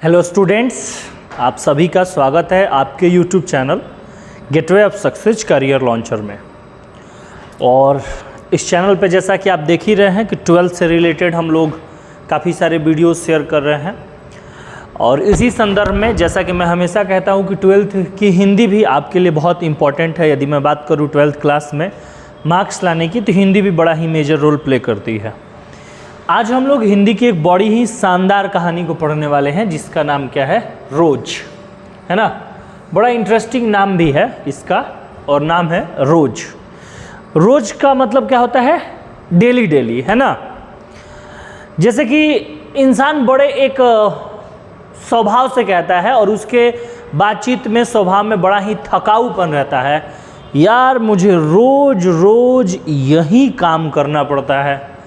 Hello students, आप सभी का स्वागत है आपके YouTube channel gateway of success career launcher में। और इस चैनल पे जैसा कि आप देख ही रहे हैं कि 12th से रिलेटेड हम लोग काफ़ी सारे वीडियोस शेयर कर रहे हैं। और इसी संदर्भ में जैसा कि मैं हमेशा कहता हूं कि 12th की हिंदी भी आपके लिए बहुत इम्पॉर्टेंट है। यदि मैं बात करूं 12th क्लास में मार्क्स लाने की, तो हिंदी भी बड़ा ही मेजर रोल प्ले करती है। आज हम लोग हिंदी की एक बड़ी ही शानदार कहानी को पढ़ने वाले हैं जिसका नाम क्या है, रोज, है ना। बड़ा इंटरेस्टिंग नाम भी है इसका, और नाम है रोज। रोज का मतलब क्या होता है, डेली डेली, है ना। जैसे कि इंसान बड़े एक स्वभाव से कहता है और उसके बातचीत में स्वभाव में बड़ा ही थकाऊपन रहता है, यार मुझे रोज रोज यही काम करना पड़ता है,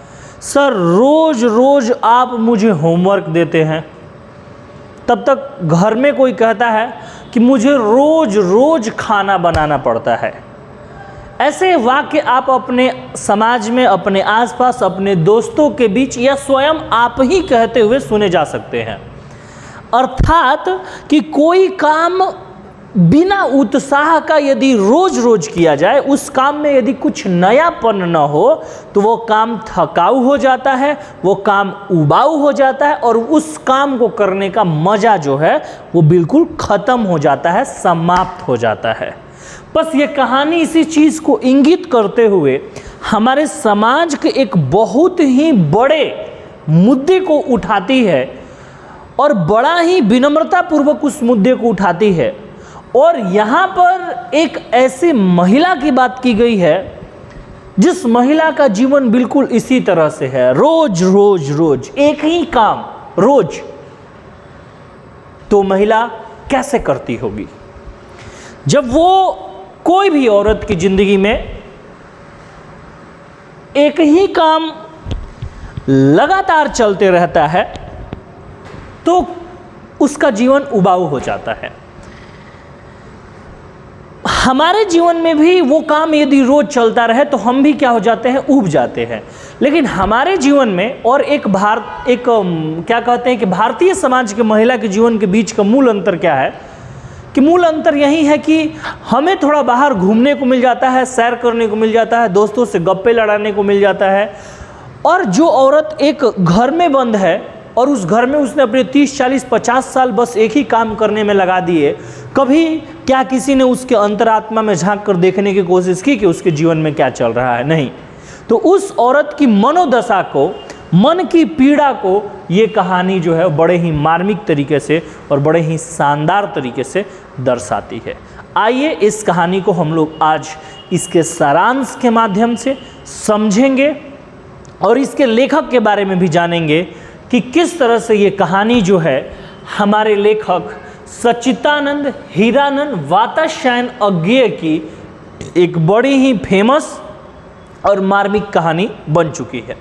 सर रोज रोज आप मुझे होमवर्क देते हैं। तब तक घर में कोई कहता है कि मुझे रोज रोज खाना बनाना पड़ता है। ऐसे वाक्य आप अपने समाज में, अपने आसपास, अपने दोस्तों के बीच या स्वयं आप ही कहते हुए सुने जा सकते हैं। अर्थात कि कोई काम बिना उत्साह का यदि रोज रोज किया जाए, उस काम में यदि कुछ नयापन न हो, तो वो काम थकाऊ हो जाता है, वो काम उबाऊ हो जाता है और उस काम को करने का मजा जो है वो बिल्कुल खत्म हो जाता है, समाप्त हो जाता है। बस ये कहानी इसी चीज को इंगित करते हुए हमारे समाज के एक बहुत ही बड़े मुद्दे को उठाती है और बड़ा ही विनम्रता पूर्वक उस मुद्दे को उठाती है। और यहाँ पर एक ऐसी महिला की बात की गई है जिस महिला का जीवन बिल्कुल इसी तरह से है, रोज रोज रोज एक ही काम रोज। तो महिला कैसे करती होगी जब वो कोई भी औरत की जिंदगी में एक ही काम लगातार चलते रहता है तो उसका जीवन उबाऊ हो जाता है। हमारे जीवन में भी वो काम यदि रोज चलता रहे तो हम भी क्या हो जाते हैं, ऊब जाते हैं। लेकिन हमारे जीवन में और क्या कहते हैं कि भारतीय समाज के महिला के जीवन के बीच का मूल अंतर क्या है, कि मूल अंतर यही है कि हमें थोड़ा बाहर घूमने को मिल जाता है, सैर करने को मिल जाता है, दोस्तों से गप्पे लड़ाने को मिल जाता है। और जो औरत एक घर में बंद है और उस घर में उसने अपने 30, 40, 50 साल बस एक ही काम करने में लगा दिए, कभी क्या किसी ने उसके अंतरात्मा में झांक कर देखने की कोशिश की कि उसके जीवन में क्या चल रहा है? नहीं। तो उस औरत की मनोदशा को, मन की पीड़ा को ये कहानी जो है बड़े ही मार्मिक तरीके से और बड़े ही शानदार तरीके से दर्शाती है। आइए इस कहानी को हम लोग आज इसके सारांश के माध्यम से समझेंगे और इसके लेखक के बारे में भी जानेंगे कि किस तरह से ये कहानी जो है हमारे लेखक सच्चिदानंद हीरानंद वात्स्यायन अज्ञेय की एक बड़ी ही फेमस और मार्मिक कहानी बन चुकी है।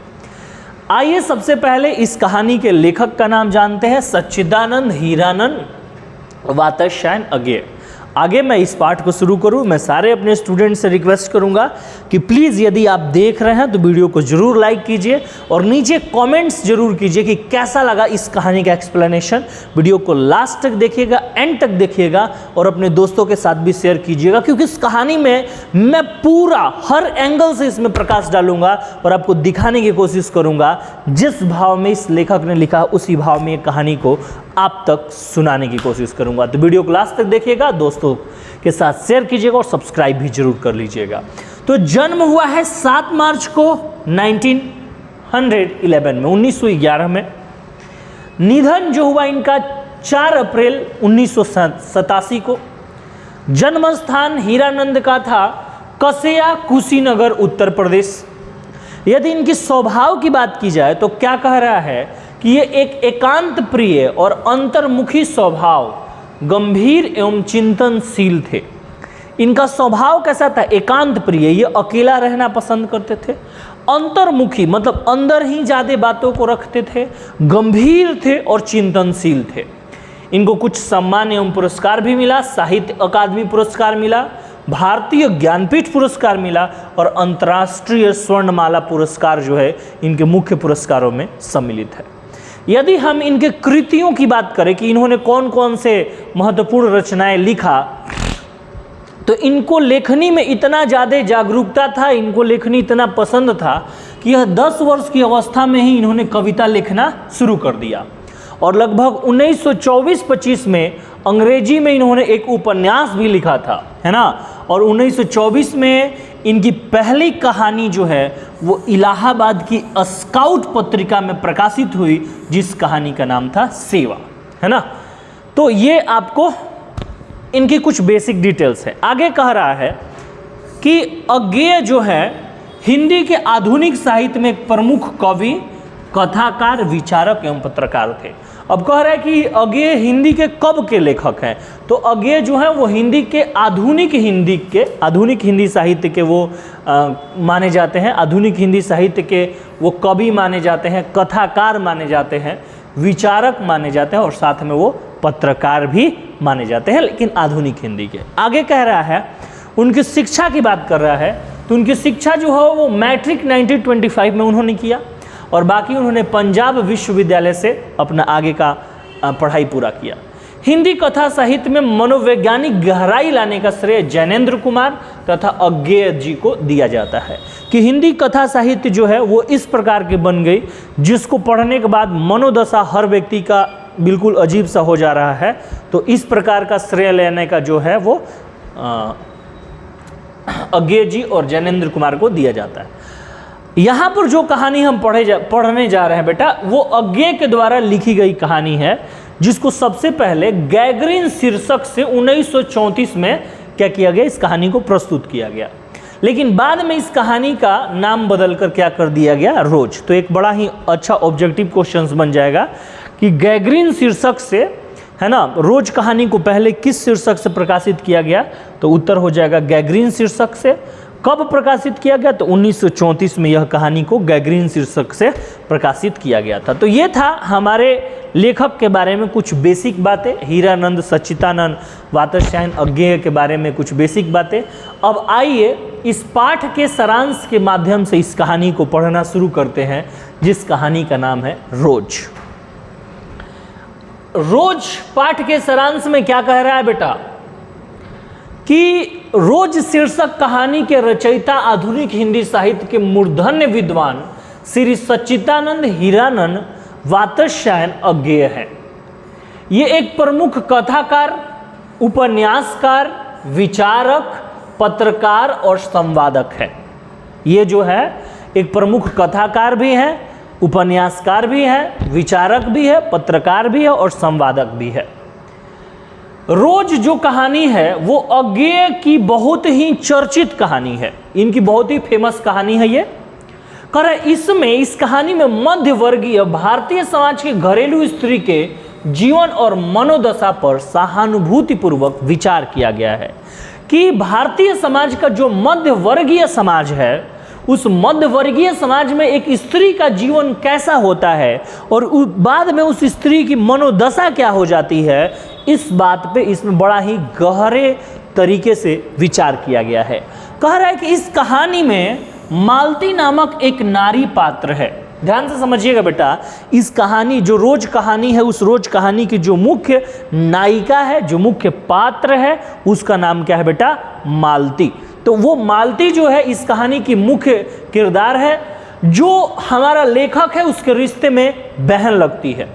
आइए सबसे पहले इस कहानी के लेखक का नाम जानते हैं, सच्चिदानंद हीरानंद वात्स्यायन अज्ञेय। आगे मैं इस पाठ को शुरू करूं, मैं सारे अपने स्टूडेंट से रिक्वेस्ट करूंगा कि प्लीज़ यदि आप देख रहे हैं तो वीडियो को जरूर लाइक कीजिए और नीचे कमेंट्स जरूर कीजिए कि कैसा लगा इस कहानी का एक्सप्लेनेशन। वीडियो को लास्ट तक देखिएगा, एंड तक देखिएगा और अपने दोस्तों के साथ भी शेयर कीजिएगा, क्योंकि इस कहानी में मैं पूरा हर एंगल से इसमें प्रकाश डालूंगा और आपको दिखाने की कोशिश करूंगा जिस भाव में इस लेखक ने लिखा उसी भाव में कहानी को आप तक सुनाने की कोशिश करूंगा। तो वीडियो को लास्ट तक देखिएगा, दोस्तों के साथ शेयर कीजिएगा और सब्सक्राइब भी जरूर कर लीजिएगा। तो जन्म हुआ है 7 मार्च को 1911 में, 1911 में। निधन जो हुआ इनका 4 अप्रैल 1987 को। जन्म स्थान हीरानंद का था कसेया, कुशीनगर, उत्तर प्रदेश। यदि इनकी स्वभाव की बात की जाए तो क्या कह रहा है कि ये एक एकांत प्रिय और अंतर्मुखी स्वभाव, गंभीर एवं चिंतनशील थे। इनका स्वभाव कैसा था, एकांत प्रिय, ये अकेला रहना पसंद करते थे। अंतर्मुखी मतलब अंदर ही ज़्यादा बातों को रखते थे। गंभीर थे और चिंतनशील थे। इनको कुछ सम्मान एवं पुरस्कार भी मिला, साहित्य अकादमी पुरस्कार मिला, भारतीय ज्ञानपीठ पुरस्कार मिला और अंतर्राष्ट्रीय स्वर्णमाला पुरस्कार जो है इनके मुख्य पुरस्कारों में सम्मिलित है। यदि हम इनके कृतियों की बात करें कि इन्होंने कौन कौन से महत्वपूर्ण रचनाएं लिखा, तो इनको लेखनी में इतना ज़्यादा जागरूकता था, इनको लेखनी इतना पसंद था कि यह 10 वर्ष की अवस्था में ही इन्होंने कविता लिखना शुरू कर दिया। और लगभग 1924-25 में अंग्रेजी में इन्होंने एक उपन्यास भी लिखा था, है ना। और 1924 में इनकी पहली कहानी जो है वो इलाहाबाद की स्काउट पत्रिका में प्रकाशित हुई, जिस कहानी का नाम था सेवा, है ना। तो ये आपको इनकी कुछ बेसिक डिटेल्स है। आगे कह रहा है कि अज्ञेय जो है हिंदी के आधुनिक साहित्य में एक प्रमुख कवि, कथाकार, विचारक एवं पत्रकार थे। अब कह रहा है कि अज्ञेय हिंदी के कब के लेखक हैं, तो अज्ञेय जो है वो हिंदी के आधुनिक हिंदी साहित्य के वो माने जाते हैं, आधुनिक हिंदी साहित्य के वो कवि माने जाते हैं, कथाकार माने जाते हैं, विचारक माने जाते हैं और साथ में वो पत्रकार भी माने जाते हैं, लेकिन आधुनिक हिंदी के। आगे कह रहा है उनकी शिक्षा की बात कर रहा है, तो उनकी शिक्षा जो है वो मैट्रिक 1925 में उन्होंने किया और बाकी उन्होंने पंजाब विश्वविद्यालय से अपना आगे का पढ़ाई पूरा किया। हिंदी कथा साहित्य में मनोवैज्ञानिक गहराई लाने का श्रेय जैनेन्द्र कुमार तथा अज्ञेय जी को दिया जाता है कि हिंदी कथा साहित्य जो है वो इस प्रकार की बन गई जिसको पढ़ने के बाद मनोदशा हर व्यक्ति का बिल्कुल अजीब सा हो जा रहा है। तो इस प्रकार का श्रेय लेने का जो है वो अज्ञेय जी और जैनेन्द्र कुमार को दिया जाता है। यहाँ पर जो कहानी हम पढ़ने जा रहे हैं बेटा, वो अज्ञेय के द्वारा लिखी गई कहानी है, जिसको सबसे पहले गैगरीन शीर्षक से 1934 में क्या किया गया, इस कहानी को प्रस्तुत किया गया। लेकिन बाद में इस कहानी का नाम बदलकर क्या कर दिया गया, रोज। तो एक बड़ा ही अच्छा ऑब्जेक्टिव क्वेश्चन बन जाएगा कि गैगरीन शीर्षक से, है ना, रोज कहानी को पहले किस शीर्षक से प्रकाशित किया गया, तो उत्तर हो जाएगा गैगरीन शीर्षक से। कब प्रकाशित किया गया, तो 1934 में यह कहानी को गैगरीन शीर्षक से प्रकाशित किया गया था। तो ये था हमारे लेखक के बारे में कुछ बेसिक बातें, हीरानंद, सच्चिदानंद, वात्स्यायन, अज्ञेय के बारे में कुछ बेसिक बातें। अब आइए इस पाठ के सारांश के माध्यम से इस कहानी को पढ़ना शुरू करते हैं, जिस कहानी का नाम है रोज। रोज पाठ के सारांश में क्या कह रहा है बेटा कि रोज शीर्षक कहानी के रचयिता आधुनिक हिंदी साहित्य के मूर्धन्य विद्वान श्री सच्चिदानंद हीरानंद वात्स्यायन अज्ञेय है। ये एक प्रमुख कथाकार, उपन्यासकार, विचारक, पत्रकार और संवादक है। ये जो है एक प्रमुख कथाकार भी है, उपन्यासकार भी है, विचारक भी है, पत्रकार भी है और संवादक भी है। रोज जो कहानी है वो अज्ञेय की बहुत ही चर्चित कहानी है, इनकी बहुत ही फेमस कहानी है ये। इसमें इस कहानी में मध्य वर्गीय भारतीय समाज के घरेलू स्त्री के जीवन और मनोदशा पर सहानुभूतिपूर्वक विचार किया गया है कि भारतीय समाज का जो मध्य वर्गीय समाज है, उस मध्य वर्गीय समाज में एक स्त्री का जीवन कैसा होता है और बाद में उस स्त्री की मनोदशा क्या हो जाती है, इस बात पे इसमें बड़ा ही गहरे तरीके से विचार किया गया है। कह रहा है कि इस कहानी में मालती नामक एक नारी पात्र है। ध्यान से समझिएगा बेटा, इस कहानी जो रोज कहानी है, उस रोज कहानी की जो मुख्य नायिका है, जो मुख्य पात्र है, उसका नाम क्या है बेटा, मालती। तो वो मालती जो है इस कहानी की मुख्य किरदार है, जो हमारा लेखक है उसके रिश्ते में बहन लगती है,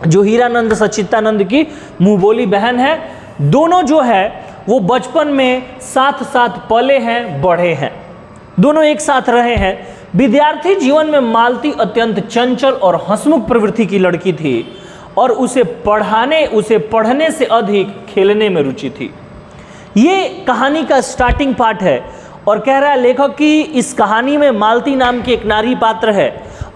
जो हीरानंद सच्चिदानंद की मुंह बोली बहन है। दोनों जो है वो बचपन में साथ साथ पले हैं, बढ़े हैं, दोनों एक साथ रहे हैं। विद्यार्थी जीवन में मालती अत्यंत चंचल और हंसमुख प्रवृत्ति की लड़की थी और उसे पढ़ने से अधिक खेलने में रुचि थी। ये कहानी का स्टार्टिंग पार्ट है और कह रहा है लेखक कि इस कहानी में मालती नाम की एक नारी पात्र है,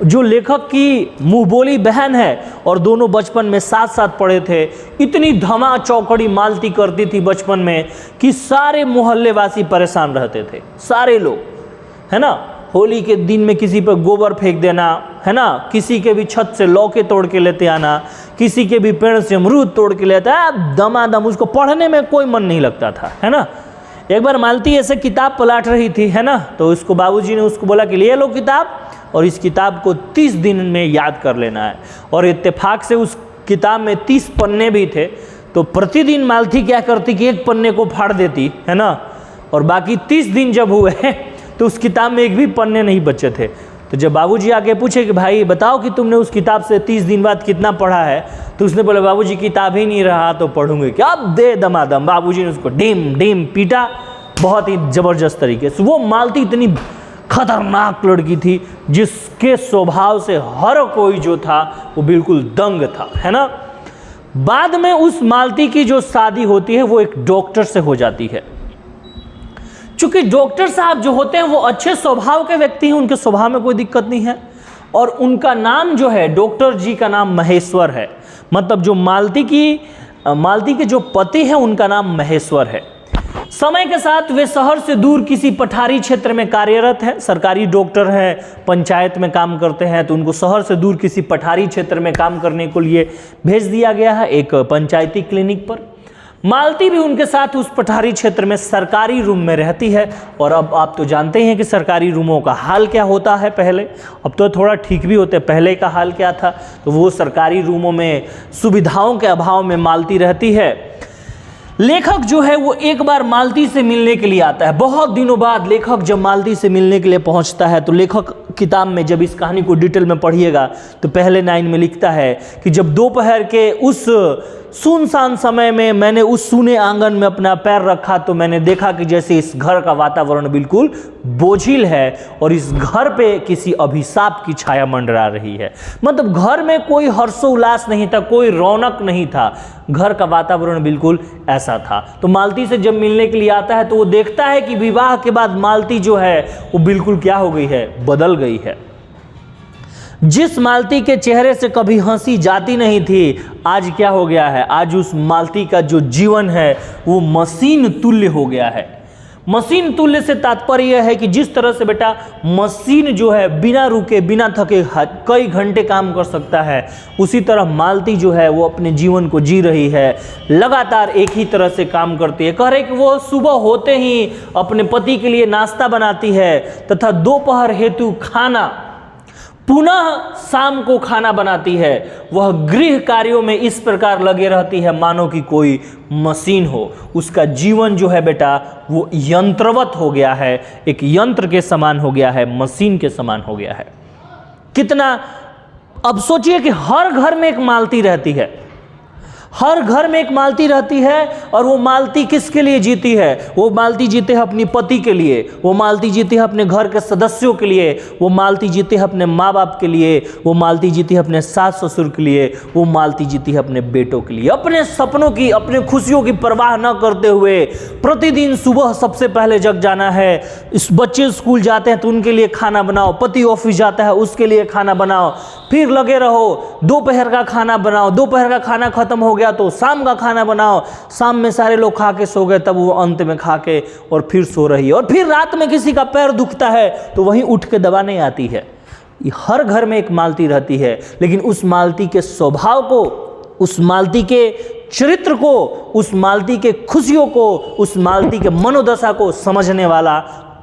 जो लेखक की मुंहबोली बहन है और दोनों बचपन में साथ साथ पढ़े थे। इतनी धमा चौकड़ी मालती करती थी बचपन में कि सारे मोहल्ले वासी परेशान रहते थे, सारे लोग, है ना। होली के दिन में किसी पर गोबर फेंक देना, है ना, किसी के भी छत से लौके तोड़ के लेते आना, किसी के भी पेड़ से अमरूद तोड़ के लेता है, दमादम उसको पढ़ने में कोई मन नहीं लगता था, है ना। एक बार मालती ऐसे किताब पलट रही थी, है ना, तो उसको बाबूजी ने उसको बोला कि ले लो किताब और इस किताब को 30 दिन में याद कर लेना है। और इत्तेफाक से उस किताब में 30 पन्ने भी थे, तो प्रतिदिन मालती क्या करती कि एक पन्ने को फाड़ देती है ना, और बाकी 30 दिन जब हुए तो उस किताब में एक भी पन्ने नहीं बचे थे। तो जब बाबूजी आके पूछे कि भाई बताओ कि तुमने उस किताब से 30 दिन बाद कितना पढ़ा है, तो उसने बोला बाबूजी किताब ही नहीं रहा तो पढ़ूंगे क्या, अब दे दमादम। बाबूजी ने उसको डीम डीम पीटा बहुत ही ज़बरदस्त तरीके से। वो मालती इतनी खतरनाक लड़की थी जिसके स्वभाव से हर कोई जो था वो बिल्कुल दंग था, है ना। बाद में उस मालती की जो शादी होती है वो एक डॉक्टर से हो जाती है। चूंकि डॉक्टर साहब जो होते हैं वो अच्छे स्वभाव के व्यक्ति हैं, उनके स्वभाव में कोई दिक्कत नहीं है, और उनका नाम जो है डॉक्टर जी का नाम महेश्वर है। मतलब जो मालती के जो पति है उनका नाम महेश्वर है। समय के साथ वे शहर से दूर किसी पठारी क्षेत्र में कार्यरत है, सरकारी डॉक्टर है, पंचायत में काम करते हैं, तो उनको शहर से दूर किसी पठारी क्षेत्र में काम करने के लिए भेज दिया गया है, एक पंचायती क्लिनिक पर। मालती भी उनके साथ उस पठारी क्षेत्र में सरकारी रूम में रहती है। और अब आप तो जानते हैं कि सरकारी रूमों का हाल क्या होता है पहले, अब तो थोड़ा ठीक भी होते, पहले का हाल क्या था। तो वो सरकारी रूमों में सुविधाओं के अभाव में मालती रहती है। लेखक जो है वो एक बार मालती से मिलने के लिए आता है। बहुत दिनों बाद लेखक जब मालती से मिलने के लिए पहुंचता है, तो लेखक किताब में जब इस कहानी को डिटेल में पढ़िएगा तो पहले लाइन में लिखता है कि जब दोपहर के उस सुनसान समय में मैंने उस सूने आंगन में अपना पैर रखा, तो मैंने देखा कि जैसे इस घर का वातावरण बिल्कुल बोझिल है और इस घर पे किसी अभिशाप की छाया मंडरा रही है। मतलब घर में कोई हर्षोल्लास नहीं था, कोई रौनक नहीं था, घर का वातावरण बिल्कुल ऐसा था। तो मालती से जब मिलने के लिए आता है तो वो देखता है कि विवाह के बाद मालती जो है वो बिल्कुल क्या हो गई है, बदल गई है। जिस मालती के चेहरे से कभी हंसी जाती नहीं थी, आज क्या हो गया है, आज उस मालती का जो जीवन है वो मशीन तुल्य हो गया है। मशीन तुल्य से तात्पर्य यह है कि जिस तरह से बेटा मशीन जो है बिना रुके बिना थके कई घंटे काम कर सकता है, उसी तरह मालती जो है वो अपने जीवन को जी रही है, लगातार एक ही तरह से काम करती है। कह रहे कि वो सुबह होते ही अपने पति के लिए नाश्ता बनाती है तथा दोपहर हेतु खाना, पुनः शाम को खाना बनाती है। वह गृह कार्यों में इस प्रकार लगे रहती है मानो कि कोई मशीन हो। उसका जीवन जो है बेटा वो यंत्रवत हो गया है, एक यंत्र के समान हो गया है, मशीन के समान हो गया है। कितना, अब सोचिए कि हर घर में एक मालती रहती है, हर घर में एक मालती रहती है, और वो मालती किसके लिए जीती है, वो मालती जीते है अपनी पति के लिए, वो मालती जीती है अपने घर के सदस्यों के लिए, वो मालती जीती है अपने माँ बाप के लिए, वो मालती जीती है अपने सास ससुर के लिए, वो मालती जीती है अपने बेटों के लिए। अपने सपनों की, अपने खुशियों की परवाह न करते हुए प्रतिदिन सुबह सबसे पहले जग जाना है। इस बच्चे स्कूल जाते हैं तो उनके लिए खाना बनाओ, पति ऑफिस जाता है उसके लिए खाना बनाओ, फिर लगे रहो, दोपहर का खाना बनाओ, दोपहर का खाना खत्म हो गया तो शाम का खाना बनाओ, शाम में सारे लोग खा के सो गए तब वो अंत में खा के और फिर सो रही है, और फिर रात में किसी का पैर दुखता है तो वहीं उठ के दबाने आती है। हर घर में एक मालती रहती है, लेकिन उस मालती के स्वभाव को, उस मालती के चरित्र को, उस मालती के खुशियों को, उस मालती के मनोदशा को समझने वाला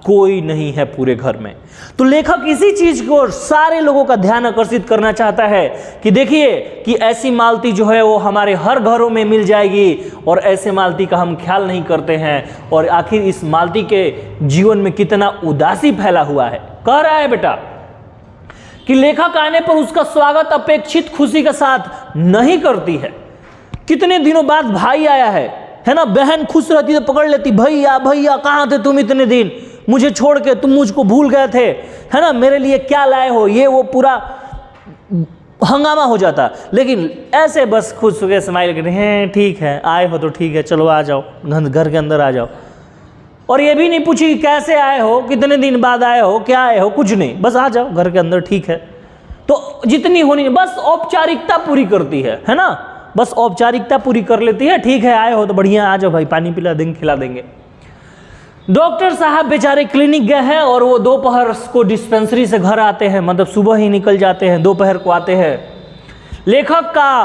कोई नहीं है पूरे घर में। तो लेखक इसी चीज को सारे लोगों का ध्यान आकर्षित करना चाहता है कि देखिए कि ऐसी मालती जो है वो हमारे हर घरों में मिल जाएगी, और ऐसे मालती का हम ख्याल नहीं करते हैं, और आखिर इस मालती के जीवन में कितना उदासी फैला हुआ है। कह रहा है बेटा कि लेखक आने पर उसका स्वागत अपेक्षित खुशी के साथ नहीं करती है। कितने दिनों बाद भाई आया है ना, बहन खुश रहती तो पकड़ लेती, भैया भैया कहाँ थे तुम इतने दिन, मुझे छोड़ के तुम मुझको भूल गए थे, है ना, मेरे लिए क्या लाए हो, ये वो पूरा हंगामा हो जाता। लेकिन ऐसे बस खुश हो गए, स्माइल करते हैं, ठीक है आए हो तो ठीक है, चलो आ जाओ, घर के अंदर आ जाओ। और ये भी नहीं पूछी कैसे आए हो, कितने दिन बाद आए हो, क्या आए हो, कुछ नहीं, बस आ जाओ घर के अंदर, ठीक है। तो जितनी होनी बस औपचारिकता पूरी करती है ना, बस औपचारिकता पूरी कर लेती है, ठीक है आए हो तो बढ़िया, आ जाओ भाई, पानी पिला देंगे, खिला देंगे। डॉक्टर साहब बेचारे क्लिनिक गए हैं और वो दोपहर को डिस्पेंसरी से घर आते हैं, मतलब सुबह ही निकल जाते हैं, दोपहर को आते हैं। लेखक का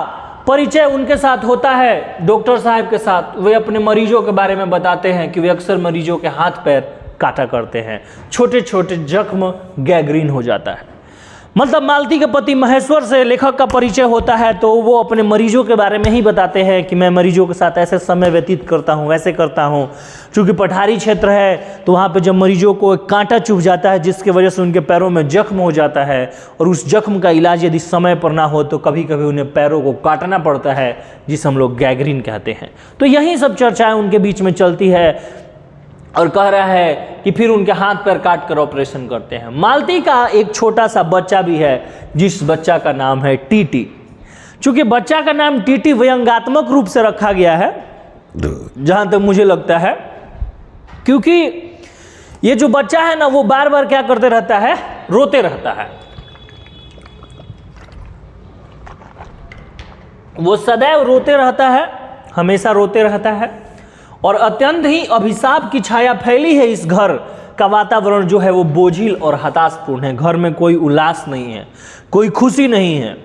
परिचय उनके साथ होता है, डॉक्टर साहब के साथ। वे अपने मरीजों के बारे में बताते हैं कि वे अक्सर मरीजों के हाथ पैर काटा करते हैं, छोटे छोटे जख्म गैंग्रीन हो जाता है। मतलब मालती के पति महेश्वर से लेखक का परिचय होता है तो वो अपने मरीजों के बारे में ही बताते हैं कि मैं मरीजों के साथ ऐसे समय व्यतीत करता हूँ, वैसे करता हूँ। चूँकि पठारी क्षेत्र है तो वहाँ पे जब मरीजों को एक कांटा चुभ जाता है जिसकी वजह से उनके पैरों में जख्म हो जाता है और उस जख्म का इलाज यदि समय पर ना हो तो कभी कभी उन्हें पैरों को काटना पड़ता है, जिसे हम लोग गैंग्रीन कहते हैं। तो यही सब चर्चाएँ उनके बीच में चलती है और कह रहा है कि फिर उनके हाथ पैर काट कर ऑपरेशन करते हैं। मालती का एक छोटा सा बच्चा भी है जिस बच्चा का नाम है टीटी। चूंकि बच्चा का नाम टीटी व्यंग्यात्मक रूप से रखा गया है जहां तक मुझे लगता है, क्योंकि ये जो बच्चा है ना वो बार बार क्या करते रहता है, रोते रहता है। वो सदैव रोते रहता है, हमेशा रोते रहता है और अत्यंत ही अभिशाप की छाया फैली है। इस घर का वातावरण जो है वो बोझिल और हताशपूर्ण है। घर में कोई उल्लास नहीं है, कोई खुशी नहीं है,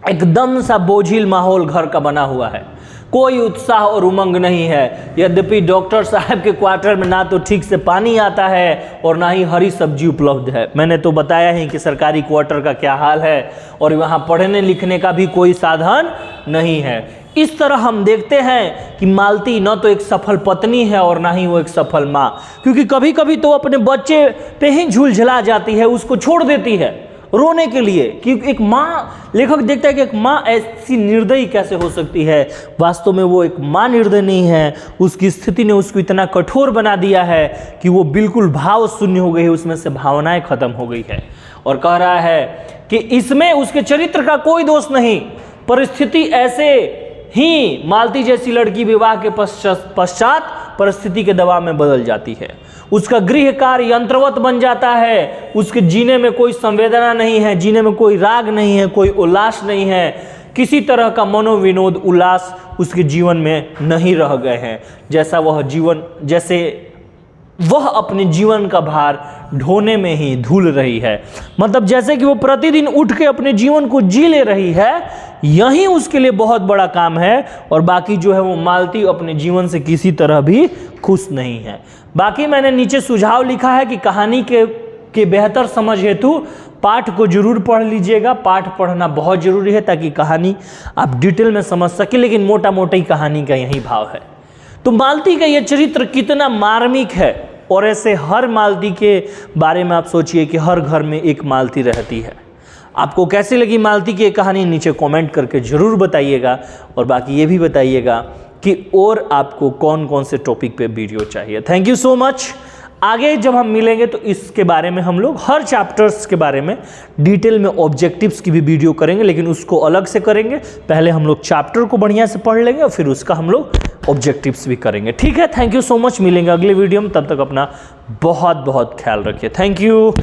एकदम सा बोझिल माहौल घर का बना हुआ है। कोई उत्साह और उमंग नहीं है। यद्यपि डॉक्टर साहब के क्वार्टर में ना तो ठीक से पानी आता है और ना ही हरी सब्जी उपलब्ध है। मैंने तो बताया ही कि सरकारी क्वार्टर का क्या हाल है और वहाँ पढ़ने लिखने का भी कोई साधन नहीं है। इस तरह हम देखते हैं कि मालती न तो एक सफल पत्नी है और ना ही वो एक सफल माँ, क्योंकि कभी कभी तो अपने बच्चे पे ही झुलझला जाती है, उसको छोड़ देती है रोने के लिए। क्योंकि एक माँ, लेखक देखता है कि एक माँ ऐसी निर्दयी कैसे हो सकती है। वास्तव में वो एक माँ निर्दयी नहीं है, उसकी स्थिति ने उसको इतना कठोर बना दिया है कि वो बिल्कुल भाव शून्य हो गई है, उसमें से भावनाएं खत्म हो गई है। और कह रहा है कि इसमें उसके चरित्र का कोई दोष नहीं, परिस्थिति ऐसे ही मालती जैसी लड़की विवाह के पश्चात परिस्थिति के दबाव में बदल जाती है। उसका गृह कार्य यंत्रवत बन जाता है, उसके जीने में कोई संवेदना नहीं है, जीने में कोई राग नहीं है, कोई उल्लास नहीं है, किसी तरह का मनोविनोद उल्लास उसके जीवन में नहीं रह गए हैं। जैसे वह अपने जीवन का भार ढोने में ही धुल रही है। मतलब जैसे कि वो प्रतिदिन उठ के अपने जीवन को जी ले रही है, यही उसके लिए बहुत बड़ा काम है। और बाकी जो है वो मालती अपने जीवन से किसी तरह भी खुश नहीं है। बाकी मैंने नीचे सुझाव लिखा है कि कहानी के बेहतर समझ हेतु पाठ को जरूर पढ़ लीजिएगा। पाठ पढ़ना बहुत जरूरी है ताकि कहानी आप डिटेल में समझ सके, लेकिन मोटा मोटा ही कहानी का यही भाव है। तो मालती का ये चरित्र कितना मार्मिक है, और ऐसे हर मालती के बारे में आप सोचिए कि हर घर में एक मालती रहती है। आपको कैसी लगी मालती की कहानी नीचे कमेंट करके ज़रूर बताइएगा। और बाकी ये भी बताइएगा कि और आपको कौन कौन से टॉपिक पे वीडियो चाहिए। Thank you so much. आगे जब हम मिलेंगे तो इसके बारे में हम लोग हर चैप्टर्स के बारे में डिटेल में ऑब्जेक्टिव्स की भी वीडियो करेंगे, लेकिन उसको अलग से करेंगे। पहले हम लोग चैप्टर को बढ़िया से पढ़ लेंगे और फिर उसका हम लोग ऑब्जेक्टिव्स भी करेंगे। ठीक है, थैंक यू सो मच। मिलेंगे अगले वीडियो में, तब तक अपना बहुत बहुत ख्याल रखिए। Thank you.